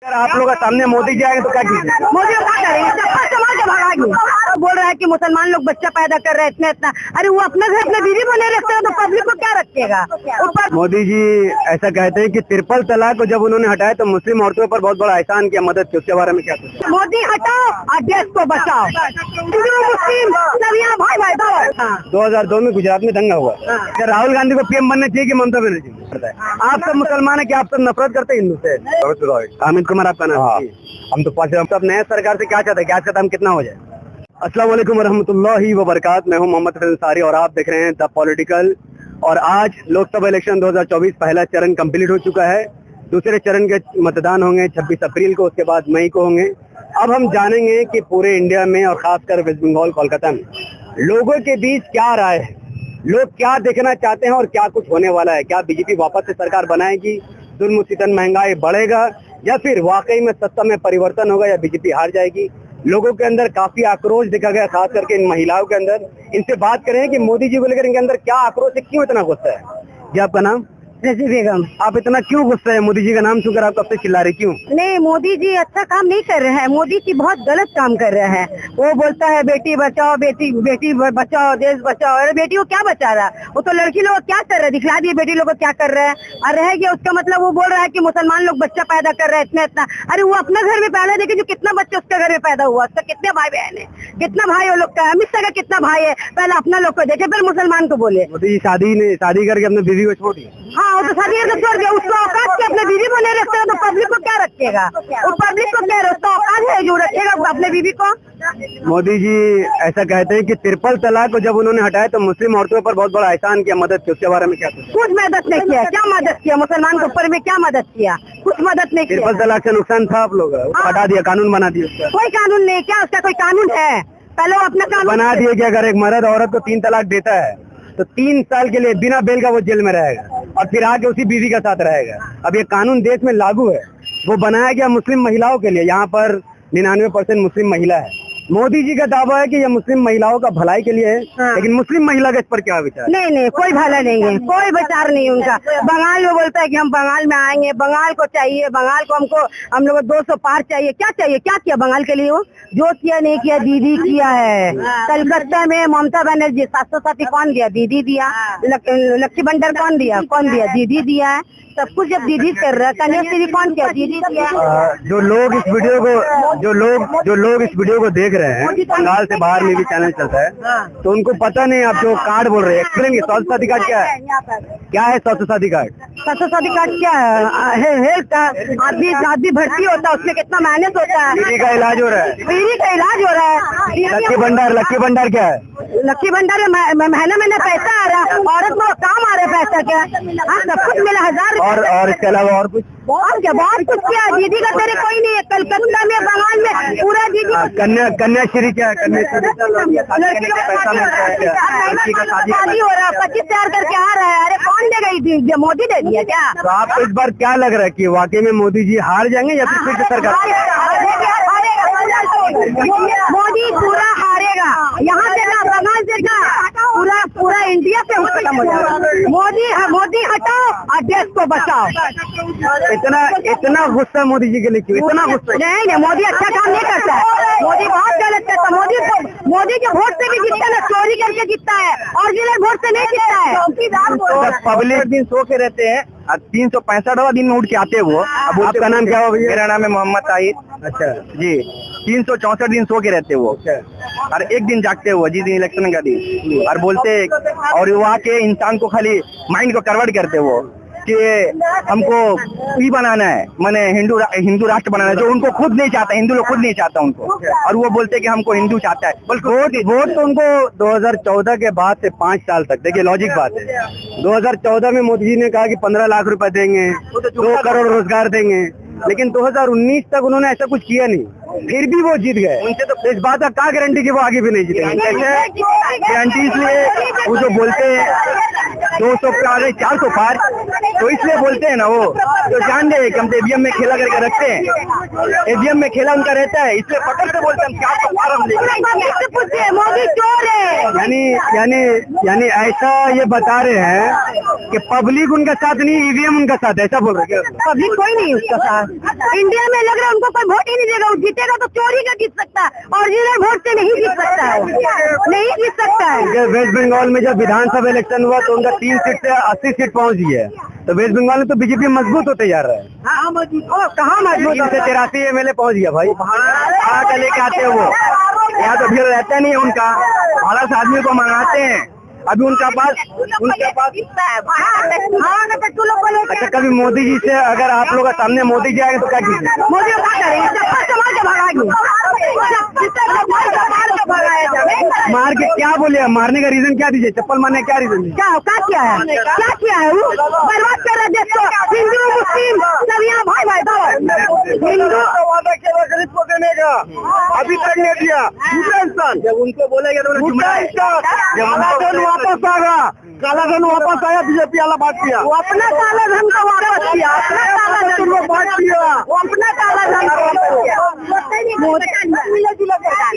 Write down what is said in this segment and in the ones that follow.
आप लोग का सामने मोदी जी आएंगे तो क्या कीजिए? मोदी लोग क्या करेंगे? चप्पल से मार के भगाएंगे। बोल रहा है कि मुसलमान लोग बच्चा पैदा कर रहे हैं इतना इतना। अरे वो अपने घर अपने बीवी बने रखते हैं तो पब्लिक को क्या रखेगा? ऊपर मोदी जी ऐसा कहते हैं कि ट्रिपल तलाक को जब उन्होंने हटाया तो मुस्लिम औरतों पर बहुत बड़ा एहसान किया, मदद की, उसके बारे में क्या सोचते हैं? मोदी हटाओ और देश को बचाओ। हिंदू मुस्लिम सब यहाँ भाई भाई दो। 2002 में गुजरात में दंगा हुआ। क्या राहुल गांधी को पीएम बनना चाहिए कि ममता बनर्जी? आप सब मुसलमान है कि आप सब नफरत करते हैं हिंदू से? अमित कुमार आपका नाम? हम तो सब नए सरकार से क्या चाहते हैं, क्या चाहते हैं हम कितना हो जाए? अस्सलाम वालेकुम रहमतुल्लाहि व बरकात। मैं हूं मोहम्मद अंसारी और आप देख रहे हैं द पॉलिटिकल। और आज लोकसभा इलेक्शन 2024 पहला चरण कंप्लीट हो चुका है। दूसरे चरण के मतदान होंगे 26 अप्रैल को, उसके बाद मई को होंगे। अब हम जानेंगे कि पूरे इंडिया में और खासकर वेस्ट बंगाल कोलकाता में लोगों के बीच क्या राय है, लोग क्या देखना चाहते हैं और क्या कुछ होने वाला है। क्या बीजेपी वापस से सरकार बनाएगी, जुल्म सितम महंगाई बढ़ेगा, या फिर वाकई में सत्ता में परिवर्तन होगा, या बीजेपी हार जाएगी? लोगों के अंदर काफी आक्रोश देखा गया, खास करके इन महिलाओं के अंदर। इनसे बात करें कि मोदी जी को लेकर इनके अंदर क्या आक्रोश है, क्यों इतना गुस्सा है। जी आपका नाम? रजी बेगम। आप इतना क्यों गुस्सा है? मोदी जी का नाम सुनकर आप कब से चिल्ला रही, क्यों? नहीं, मोदी जी अच्छा काम नहीं कर रहे हैं। मोदी जी बहुत गलत काम कर रहे हैं। वो बोलता है बेटी बचाओ, बेटी बचाओ, देश बचाओ। अरे बेटी को क्या बचा रहा है? वो तो लड़की लोग क्या कर रहे हैं, दिखला दिए बेटी लोग को क्या कर रहे हैं। और रह गया उसका मतलब वो बोल रहा है कि मुसलमान लोग बच्चा पैदा कर रहे हैं इतना इतना। अरे वो अपना घर में पैदा देखे जो कितना बच्चा उसके घर में पैदा हुआ, उसका कितने भाई बहन है, कितना भाई वो लोग का, अमित शाह का कितना भाई है। पहले अपना लोग को देखे फिर मुसलमान को बोले। मोदी जी शादी करके अपने बीवी को छोड़ दिया। हाँ, वो तो शादी करके छोड़ दिया। उसको औकात के अपने बीवी बने रखते हैं तो पब्लिक को क्या रखेगा? वो पब्लिक को क्या उसका औकात है जो रखेगा अपने बीवी को? मोदी जी ऐसा कहते हैं कि ट्रिपल तलाक को जब उन्होंने हटाया तो मुस्लिम औरतों पर बहुत बड़ा एहसान किया, मदद की, उसके बारे में क्या सोचते हैं? कुछ मदद नहीं किया। क्या मदद किया? मुसलमान के ऊपर में क्या मदद किया? कुछ मदद नहीं किया। ट्रिपल तलाक से नुकसान था, आप लोग हटा दिया, कानून बना दिया उसका। कोई कानून नहीं। क्या उसका कोई कानून है? पहले वो अपना कानून बना दिए कि अगर एक मर्द औरत को 3 तलाक देता है तो 3 साल के लिए बिना बेल का वो जेल में रहेगा और फिर आके उसी बीवी का साथ रहेगा। अब ये कानून देश में लागू है। वो बनाया गया मुस्लिम महिलाओं के लिए। यहाँ पर 99% मुस्लिम महिला है। मोदी जी का दावा है कि ये मुस्लिम महिलाओं का भलाई के लिए है। लेकिन मुस्लिम महिला का इस पर क्या विचार? नहीं, कोई भला नहीं है, कोई विचार नहीं उनका। बंगाल में बोलता है कि हम बंगाल में आएंगे, बंगाल को चाहिए, बंगाल को हम लोग 200 पार चाहिए। क्या चाहिए? क्या किया बंगाल के लिए? वो जो किया नहीं किया, दीदी किया है। कलकत्ता में ममता बनर्जी 700 साथी कौन दिया? दीदी दिया। लक्ष्मी भंडार कौन दिया? दीदी दिया है। सब कुछ जब दीदी कर रहा है, कन्याश्री कौन किया? दीदी दिया। जो लोग इस वीडियो को देख रहे हैं, बंगाल से बाहर में भी चैनल चलता है, तो उनको पता नहीं आप जो कार्ड बोल रहे हैं, एक्सप्लेन स्वास्थ्य साथी कार्ड क्या है? क्या है स्वास्थ्य साथी कार्ड? स्वास्थ्य साथी कार्ड क्या है? हेल्थ का आदमी भर्ती होता है, उसमें कितना मेहनत होता है। फ्री का इलाज हो रहा है। फ्री का इलाज हो रहा है। लक्ष्मी भंडार क्या है? लक्ष्मी भंडार में महीना पैसा आ रहा है, औरत को काम आ रहा है पैसा। क्या सब कुछ मिला? 1000 और इसके अलावा और कुछ? बहुत कुछ किया। दीदी का तेरे कोई नहीं है। कलकत्ता में, बंगाल में पूरा दीदी। कन्याश्री क्या है? कन्याश्री पैसा मिलता है क्या? शादी हो रहा है, 25,000 करके आ रहा है। अरे कौन देगा? मोदी दे दिया क्या? तो आपको इस बार क्या लग रहा है कि वाकई में मोदी जी हार जाएंगे या फिर से सरकार? मोदी पूरा हारेगा। यहाँ से ना, बंगाल से ना, पूरा इंडिया से खत्म हो जाएगा। मोदी हटाओ और देश को बचाओ। इतना गुस्सा मोदी जी के लिए क्यों? इतना गुस्सा? नहीं, मोदी अच्छा काम नहीं करता है। मोदी बहुत गलत करता है। मोदी के वोट से भी जीतता है ना, चोरी करके जीतता है, ओरिजिनल वोट से नहीं जीतता है। पब्लिक दिन सो के रहते हैं, 365वां दिन में उठ के आते हैं वो। अब आपका नाम क्या होगा? मेरा नाम है मोहम्मद ताहिर। अच्छा जी। 364 दिन सो के रहते हैं वो, और एक दिन जागते हुए जिस दिन इलेक्शन का दिन, और बोलते और वहाँ के इंसान को खाली माइंड को कन्वर्ट करते वो कि हमको ये बनाना है, माने हिंदू राष्ट्र बनाना है, जो उनको खुद नहीं चाहता, हिंदू लोग खुद नहीं चाहता उनको, और वो बोलते कि हमको हिंदू चाहता है। बल्कि वोट तो उनको 2014 के बाद से 5 साल तक, देखिए लॉजिक बात है, 2014 में मोदी जी ने कहा कि 15 लाख रुपए देंगे, 2 करोड़ रोजगार देंगे, लेकिन 2019 तक उन्होंने ऐसा कुछ किया नहीं, फिर भी वो जीत गए। उनसे तो इस बात का क्या गारंटी कि वो आगे भी नहीं जीतेंगे? कैसे गारंटी? इसलिए वो जो बोलते हैं 200 पे आ गए 400 पार, तो इसलिए बोलते हैं ना, वो तो जान रहे कि हम तो ईवीएम में खेला करके रखते हैं, ईवीएम में खेला उनका रहता है, इसलिए पकड़ के बोलते हैं क्या फॉर्म लेके। मोदी चोर है। यानी ऐसा ये बता रहे हैं कि पब्लिक उनका साथ नहीं, ईवीएम उनका साथ, ऐसा बोल रहे हैं। पब्लिक कोई नहीं उसका साथ। इंडिया में लग रहा है उनको कोई वोट ही नहीं देगा, वो जीतेगा तो चोरी का जीत सकता है, ओरिजिनल वोट से नहीं जीत सकता है, नहीं जीत सकता है। वेस्ट बंगाल में जब विधानसभा इलेक्शन हुआ तो उनका 3 सीट से 80 सीट पहुंच गई है, तो वेस्ट बंगाल में तो बीजेपी मजबूत होते जा रहा है। कहाँ मजबूत से 83 MLA पहुंच गया भाई, कहाँ का लेके आते हैं वो, यहाँ तो भीड़ रहता नहीं है उनका, 12 आदमी को मंगाते हैं। अभी उनका पास अच्छा, कभी मोदी जी से अगर आप लोग का सामने मोदी जी आएंगे तो क्या कीजिए? मोदी को क्या करेंगे? मार के क्या बोले? मारने का रीजन क्या दीजिए? चप्पल मारने का क्या रीजन दीजिए? क्या किया है वो? बर्बाद कर रहे देश को, हिंदू मुस्लिम सब यहाँ भाई हिंदू वादा किया गरीब को देने का, अभी तक नहीं दिया। जब उनको बोलेगा तो वापस आएगा, काला धन वापस आया, बीजेपी वाला बात किया, वो अपना काला धन को वापस किया, अपना काला धन को बात किया, वो अपना काला धन को वापस किया।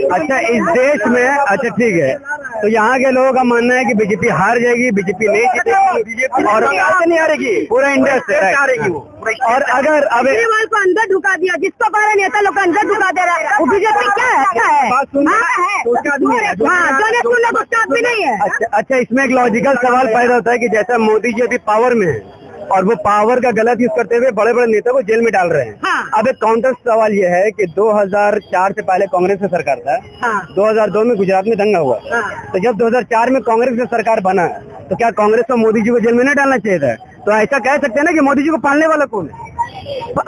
अच्छा, इस देश में अच्छा ठीक है, तो यहाँ के लोगों का मानना है कि बीजेपी हार जाएगी, बीजेपी नहीं जीतेगी और नहीं हारेगी, पूरा इंडिया से हारेगी वो। और अगर अब केजरीवाल को अंदर ढुका दिया, जिसको बारह नेता लोग अंदर ढुका दे रहा है, वो बीजेपी क्या है? भी नहीं है। अच्छा, इसमें एक लॉजिकल सवाल पैदा होता है कि जैसा मोदी जी अभी पावर में है और वो पावर का गलत यूज करते हुए बड़े बड़े नेता को जेल में डाल रहे हैं। हाँ। अब एक काउंटर सवाल ये है कि 2004 से पहले कांग्रेस का सरकार था। हाँ। 2002 में गुजरात में दंगा हुआ। हाँ। तो जब 2004 में कांग्रेस का सरकार बना तो क्या कांग्रेस को मोदी जी को जेल में नहीं डालना चाहिए था? तो ऐसा कह सकते हैं ना कि मोदी जी को पालने वाला कौन है?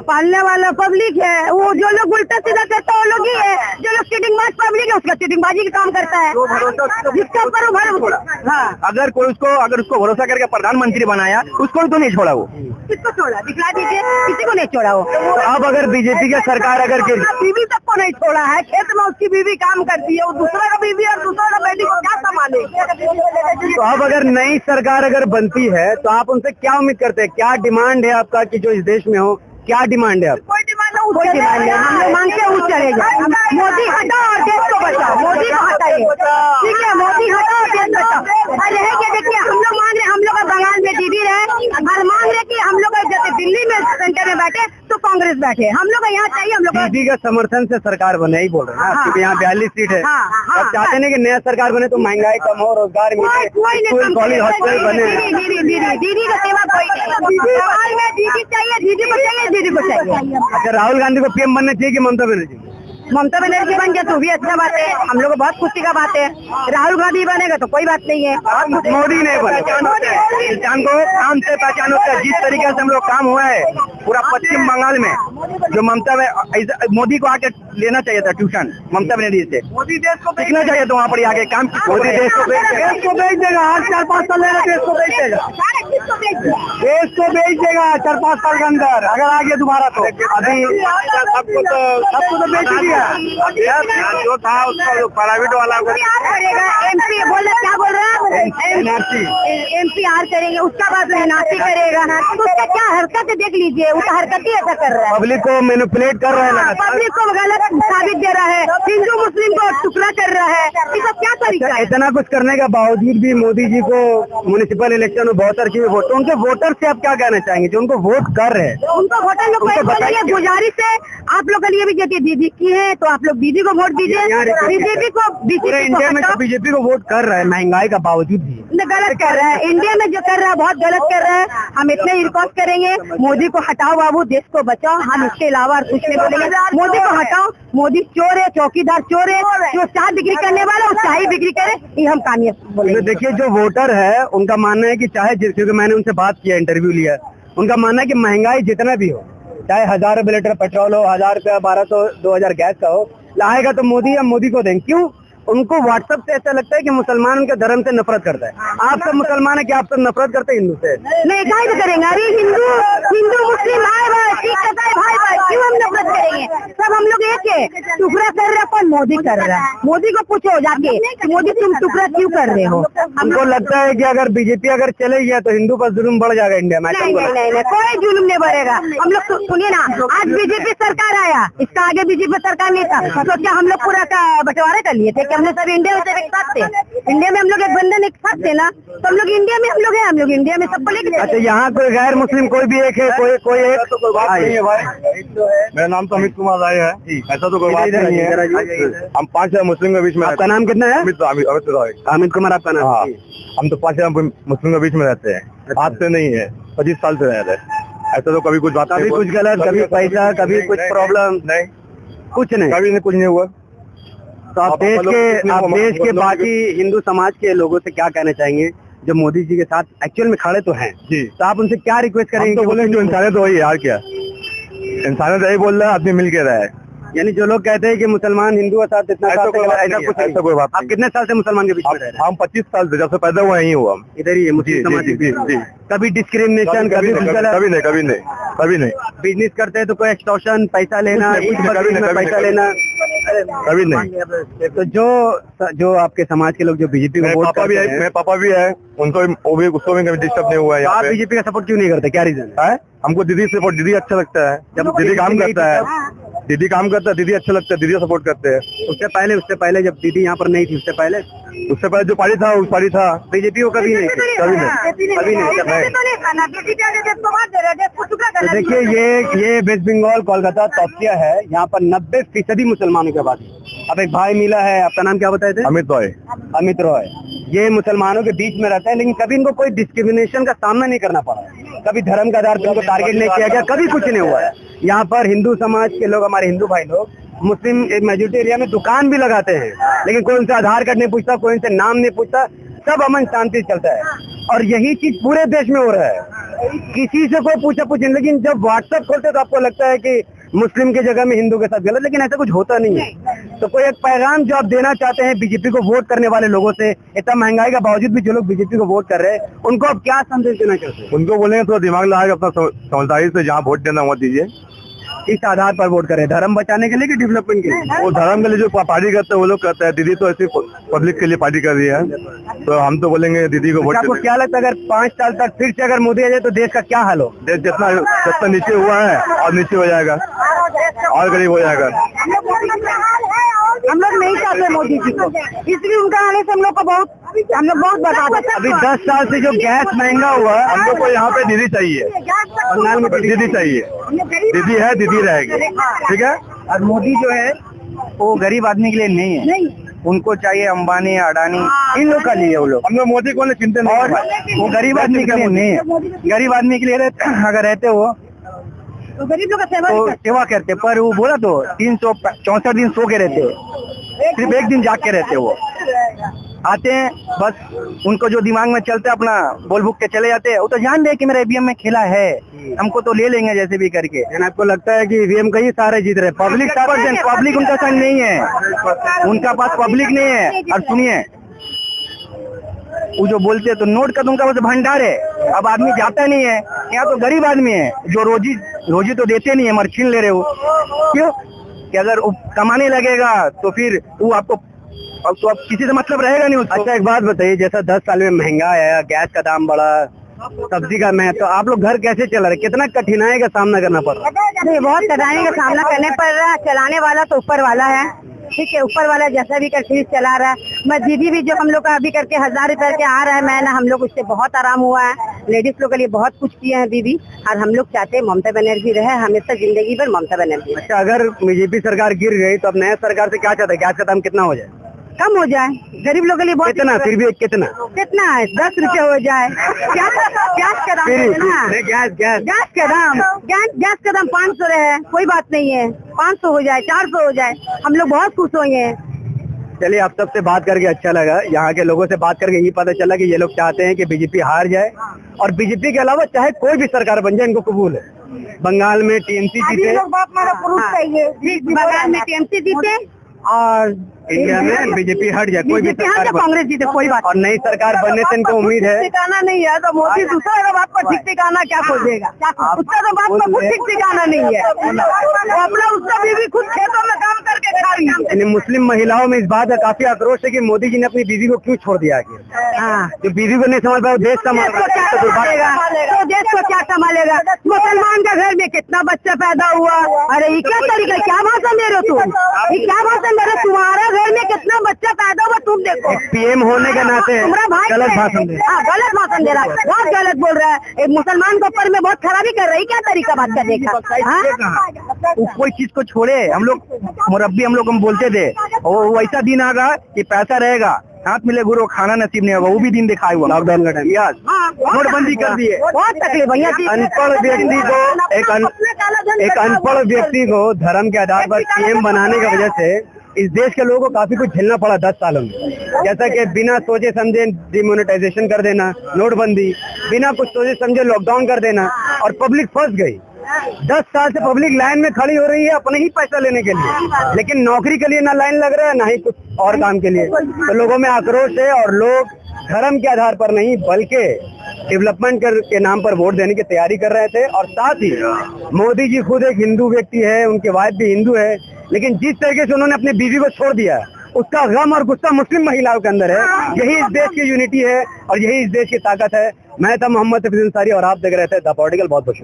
पालने वाला पब्लिक है, वो जो लोग उल्टा सीधा करता है वो लोग ही है, जो लोग चीटिंगबाज पब्लिक है उसका चीटिंगबाजी का काम करता है, जिसका ऊपर वो भरोसा। हाँ। अगर उसको भरोसा करके प्रधानमंत्री बनाया, उसको तो नहीं छोड़ा वो। किसको छोड़ा? दिखला दीजिए, किसी को नहीं छोड़ा वो। तो अब अगर बीजेपी की सरकार अगर बीवी तक को नहीं छोड़ा है, खेत में उसकी बीवी काम करती है, वो दूसरा का बीवी और दूसरा का बेटी को क्या संभालेगी? तो अब अगर नई सरकार अगर बनती है तो आप उनसे क्या उम्मीद करते हैं? क्या डिमांड है आपका कि जो इस देश में हो? क्या डिमांड है आप? कोई डिमांड नहीं, हम लोग मांगते हैं ऊँच चलेगा। मोदी हटाओ और देश को बचाओ, मोदी को हटाइए, ठीक है? मोदी हटाओ और देश बचाओ। और रहेंगे, देखिए हम लोग मांग रहे, हम लोग का बंगाल में दीदी रहे और मांग रहे कि हम लोग जैसे दिल्ली में सेंटर में बैठे तो कांग्रेस बैठे, हम लोग यहाँ चाहिए, हम लोग दीदी का समर्थन से सरकार बने ही बोल रहे हैं ना, क्योंकि यहाँ 42 सीट है। अब चाहते नहीं कि नया सरकार बने तो महंगाई कम हो, रोजगार मिले, स्कूल कॉलेज हॉस्पिटल बने। दीदी का सेवा कोई नहीं, दीदी चाहिए, दीदी को चाहिए, दीदी को चाहिए। अच्छा, राहुल गांधी को पीएम बनना चाहिए कि ममता बनर्जी? ममता बनर्जी बन गया तो भी अच्छा बात है, हम लोग को बहुत खुशी का बात है। राहुल गांधी बनेगा तो कोई बात नहीं है। मोदी नहीं बने, इंसान को काम से पहचान होता है। जिस तरीके से हम लोग काम हुआ है पूरा पश्चिम बंगाल में, जो ममता में मोदी को आके लेना चाहिए था ट्यूशन ममता बनर्जी से, मोदी देश को सीखना चाहिए तो वहाँ पर आगे काम। मोदी देश को बेच देगा, हर 4-5 साल लेगा देश को बेच देगा, देश को बेच देगा 4-5 साल के अंदर अगर आ गया दोबारा तो। अभी सबको तो बेच ही दिया, जो था उसका प्राइवेट वाला करेगा। MP बोल रहे, क्या बोल रहा है? MP आर करेंगे, उसका बाद एनआरसी करेगा, तो उसका क्या हरकत देख लीजिए, उसका हरकत ही ऐसा कर रहा है, पब्लिक को मैनिपुलेट कर रहा है, पब्लिक को गलत साबित दे रहा है, हिंदू मुस्लिम को टुकड़ा कर रहा है, इसका क्या तरीका है? इतना कुछ करने के बावजूद भी मोदी जी को म्युनिसिपल इलेक्शन में बहुत सारी वोट, तो उनके वोटर से आप क्या कहना चाहेंगे जो उनको वोट कर रहे हैं? उनको वोटर लोग बोलेंगे, गुजारिश है आप लोग के लिए भी, जैसे दीदी की है तो आप लोग दीदी को वोट दीजिए। बीजेपी को, इंडिया में बीजेपी को वोट कर रहा है महंगाई का बावजूद भी, गलत कर रहा है। इंडिया में जो कर रहा है बहुत गलत कर रहा है। हम इतने ही रिक्वेस्ट करेंगे, मोदी को हटाओ बाबू, देश को बचाओ। हम इसके अलावा और कुछ नहीं बोलेंगे। मोदी को हटाओ, मोदी चोर है, चौकीदार चोर है, जो चाय बिक्री करने वाला वो चाय बिक्री करे, ये हम कामयाब बोलेंगे। देखिए, जो वोटर है उनका मानना है कि चाहे, क्योंकि मैंने उनसे बात किया, इंटरव्यू लिया, उनका मानना है कि महंगाई जितना भी हो, चाहे 1000 रुपए लीटर पेट्रोल हो, 1000 रुपया 1200 2000 गैस का हो, लाएगा तो मोदी या मोदी को देंगे। क्यों? उनको व्हाट्सएप से ऐसा लगता है कि मुसलमान उनके धर्म से नफरत करता है। आप सब मुसलमान है कि आप सब नफरत करते हैं हिंदू से? नहीं, काहे करेंगे? अरे हिंदू मुस्लिम भाई भाई, सिख ईसाई भाई भाई, क्यों हम नफरत करेंगे? सब हम लोग एक है। टुकड़ा कर रहा है कौन? मोदी कर रहा है। मोदी को पूछो जाके मोदी तुम टुकड़ा क्यों कर रहे हो? हमको लगता है कि अगर बीजेपी अगर चले गया तो हिंदू पर जुल्म बढ़ जाएगा इंडिया में। नहीं, कोई जुल्म नहीं बढ़ेगा। हम लोग सुनिए ना, आज बीजेपी सरकार आया, इसका आगे बीजेपी सरकार नहीं था तो क्या हम लोग पूरा का बंटवारा कर लिए थे? कि हम लोग सब इंडिया में सब एक साथ थे? इंडिया में हम लोग एक बंधन एक साथ थे ना, तो हम लोग इंडिया में हम लोग हैं, हम लोग इंडिया में सबको लेके। अच्छा, यहाँ कोई गैर मुस्लिम कोई भी एक है? कोई एक तो कोई बात नहीं है भाई। मेरा नाम तो अमित कुमार राय है। ऐसा तो कोई बात नहीं है। हम 5 मुस्लिम के बीच में। आपका नाम कितना है? अमित राय। अमित कुमार आपका नाम? हाँ, हम तो 5 मुस्लिम के बीच में रहते हैं। आज से नहीं है, 25 साल से रह रहे हैं। ऐसा तो कभी कुछ बात, कभी कुछ गलत, कभी पैसा, कभी कुछ प्रॉब्लम नहीं, कुछ नहीं, कभी कुछ नहीं हुआ। तो आप देश के बाकी हिंदू समाज के लोगों से क्या कहना चाहेंगे जो मोदी जी के साथ एक्चुअल में खड़े तो हैं जी? तो आप उनसे क्या रिक्वेस्ट करेंगे? तो बोले जो इंसानियत वही यार, क्या इंसानियत यही बोल रहा है, आदमी मिल के रहा है। यानी जो लोग कहते हैं कि मुसलमान हिंदू के साथ इतना ऐसा कोई बात आप कितने साल से मुसलमान के बीच में रह रहे हैं? हम 25 साल से, जब से पैदा हुआ यही हुआ हम इधर ही है मुस्लिम समाज के बीच। कभी डिस्क्रिमिनेशन, कभी कभी नहीं। बिजनेस करते हैं तो कोई एक्सटॉर्शन, पैसा लेना, पैसा लेना, कभी नहीं। तो जो आपके समाज के लोग जो बीजेपी को वोट करते हैं, मेरे पापा भी है, उनको भी उसको भी कभी डिस्टर्ब नहीं हुआ है। आप बीजेपी का सपोर्ट क्यों नहीं करते? क्या रीजन है? हमको दीदी अच्छा लगता है। जब दीदी काम करता है, दीदी अच्छा लगता है, दीदी सपोर्ट करते हैं। उससे पहले जब दीदी यहाँ पर नहीं थी, उससे पहले जो पार्टी था उस पार्टी था, बीजेपी को कभी नहीं। तो देखिए, ये वेस्ट बंगाल कोलकाता तौसिया है, यहाँ पर 90% मुसलमानों की आबादी। अब एक भाई मिला है, आपका नाम क्या बताए थे? अमित रॉय। ये मुसलमानों के बीच में रहता है, लेकिन कभी इनको कोई डिस्क्रिमिनेशन का सामना नहीं करना पड़ा। कभी धर्म का आधार पर इनको टारगेट नहीं किया गया, कभी कुछ नहीं हुआ है। यहाँ पर हिंदू समाज के लोग, हमारे हिंदू भाई लोग, मुस्लिम मेजोरिटी एरिया में दुकान भी लगाते हैं, लेकिन कोई उनसे आधार कार्ड नहीं पूछता, कोई उनसे नाम नहीं पूछता, सब अमन शांति चलता है। और यही चीज पूरे देश में हो रहा है, किसी से कोई पूछा नहीं। लेकिन जब व्हाट्सएप खोलते तो आपको लगता है कि मुस्लिम की जगह में हिंदू के साथ गलत, लेकिन ऐसा कुछ होता नहीं है। तो कोई एक पैगाम जो आप देना चाहते हैं बीजेपी को वोट करने वाले लोगों से, इतना महंगाई का बावजूद भी जो लोग बीजेपी को वोट कर रहे हैं, उनको आप क्या संदेश देना चाहते हैं? उनको बोलेंगे थोड़ा दिमाग लगाकर अपना समझदारी से जहाँ वोट देना वोट दीजिए। इस आधार पर वोट करें, धर्म बचाने के लिए कि डेवलपमेंट के लिए? वो धर्म के लिए जो पार्टी करते हैं वो लोग करते हैं। दीदी तो ऐसी पब्लिक के लिए पार्टी कर रही है, तो हम तो बोलेंगे दीदी को वोट। आपको क्या लगता है अगर 5 साल तक फिर से अगर मोदी आ जाए तो देश का क्या हाल हो? देश जितना नीचे हुआ है और नीचे हो जाएगा और गरीब हो जाएगा। हम लोग नहीं चाहते मोदी जी को, इसलिए उनका आने से हम लोग बहुत बता देते। अभी 10 साल से जो गैस महंगा हुआ है, हम लोग को यहाँ पे दीदी चाहिए, बंगाल में दीदी चाहिए। दीदी है, दीदी रहेगी, ठीक है। और मोदी जो है वो गरीब आदमी के लिए नहीं है, उनको चाहिए अंबानी, अडानी, इन लोग का लिए वो लोग। हम लोग मोदी को चिंता नहीं, और वो गरीब आदमी के लिए नहीं है। गरीब आदमी के लिए अगर रहते हो तो गरीब लोग का सेवा करते, पर वो बोला तो 364 दिन सो के रहते, सिर्फ एक दिन जाग के रहते। वो आते हैं बस, उनको जो दिमाग में चलते अपना बोल भूक के चले जाते हैं। वो तो जान रहे कि मेरा ईवीएम में खेला है, हमको तो ले लेंगे जैसे भी करके। आपको लगता है कि ईवीएम का ही सारे जीत रहे? पब्लिक उनका संग नहीं है, उनका पास पब्लिक नहीं है। और सुनिए, वो जो बोलते हैं तो नोट का तुमका बस भंडार है, अब आदमी जाता नहीं है। यहाँ तो गरीब आदमी है जो रोजी तो देते नहीं है, मगर छीन ले रहे हो। क्यों? कि अगर वो कमाने लगेगा तो फिर वो आपको, अब तो अब किसी से मतलब रहेगा नहीं उसको। अच्छा, एक बात बताइए, जैसा 10 साल में महंगा आया, गैस का दाम बढ़ा, सब्जी का महंगा, तो आप लोग घर कैसे चला रहे? कितना कठिनाई का सामना करना पड़ रहा है? बहुत कठिनाई का सामना करने पड़ रहा है। चलाने वाला तो ऊपर वाला है, ठीक है, ऊपर वाला जैसा भी करके चला रहा है। मैं दीदी भी जो हम लोग का अभी करके 1000 रुपए के आ रहा है, मैं ना हम लोग उससे बहुत आराम हुआ है। लेडीज लोग के लिए बहुत कुछ किए हैं दीदी, और हम लोग चाहते हैं ममता बनर्जी रहे हमेशा जिंदगी भर, ममता बनर्जी। अच्छा, अगर बीजेपी सरकार गिर गई तो अब नया सरकार से क्या चाहते हैं? गैस का दाम कितना हो जाए? कम हो जाए, गरीब लोगों के लिए बहुत। कितना? फिर भी कितना है? 10 रुपए हो जाए। गैस का दाम गैस का दाम 500 रहे, कोई बात नहीं है, 500 हो जाए, 400 हो जाए, हम लोग बहुत खुश होंगे। चलिए, आप सबसे बात करके अच्छा लगा। यहाँ के लोगों से बात करके यही पता चला कि ये लोग चाहते हैं कि बीजेपी हार जाए, और बीजेपी के अलावा चाहे कोई भी सरकार बन जाए इनको कबूल है। बंगाल में टीएमसी जीते, बंगाल में टीएमसी जीते, और इंडिया में बीजेपी हट जाए, कोई भी बीजेपी हट सरकार जाए, कांग्रेस जीते, कोई बात और नई सरकार बनने से इनको उम्मीद है। ठिकाना नहीं है तो मोदी दूसरा बात पर ठीक ठिकाना क्या खोजेगा, उसका तो बात पर कुछ ठीक ठिकाना नहीं है। वो अपना उसका बीवी खुद खेतों में काम करके खा रही है। यानी मुस्लिम महिलाओं में इस बात का काफी आक्रोश है कि मोदी जी ने अपनी बीवी को क्यों छोड़ दिया आखिर। हाँ, जो बीवी को नहीं संभाल पाया, देश संभाल देश को क्या संभालेगा, तो देश को क्या संभालेगा। मुसलमान का घर में कितना बच्चा पैदा हुआ, अरे ये क्या तरीका, क्या भाषण दे रहे हो तुम, ये क्या भाषण दे रहे हो, तुम्हारा घर में कितना बच्चा पैदा हुआ तुम देखो। पीएम होने के नाते तुम्हारा भाई गलत भाषण दे, हाँ गलत भाषण दे रहा है, बहुत गलत बोल रहा है। एक मुसलमान के ऊपर में बहुत खराबी कर रही, क्या तरीका बात करने का। वो कोई चीज को छोड़े, हम लोग मुरब्बी हम लोग हम बोलते थे, वो वैसा दिन आगा कि पैसा रहेगा, हाथ मिले गुरु, खाना नसीब नहीं होगा, वो भी दिन दिखाया हुआ लॉकडाउन का टाइम। यार नोटबंदी कर दिए, बहुत तकलीफ भैया। अनपढ़ व्यक्ति को एक अनपढ़ व्यक्ति को धर्म के आधार पर पीएम बनाने की वजह से इस देश के लोगों को काफी कुछ झेलना पड़ा 10 सालों में। जैसा कि बिना सोचे समझे डिमोनेटाइजेशन कर देना, नोटबंदी, बिना कुछ सोचे समझे लॉकडाउन कर देना, और पब्लिक फंस गई। 10 साल से पब्लिक लाइन में खड़ी हो रही है अपने ही पैसा लेने के लिए, लेकिन नौकरी के लिए ना लाइन लग रहा है ना ही कुछ और काम के लिए। तो लोगों में आक्रोश है और लोग धर्म के आधार पर नहीं बल्कि डेवलपमेंट के नाम पर वोट देने की तैयारी कर रहे थे। और साथ ही मोदी जी खुद एक हिंदू व्यक्ति है, उनके वाइफ भी हिंदू है, लेकिन जिस तरीके से उन्होंने अपनी बीवी को छोड़ दिया उसका गम और गुस्सा मुस्लिम महिलाओं के अंदर है। यही इस देश की यूनिटी है और यही इस देश की ताकत है। मैं था मोहम्मद सफीद अंसारी और आप देख रहे थे द पॉलिटिकल। बहुत बहुत शुक्रिया।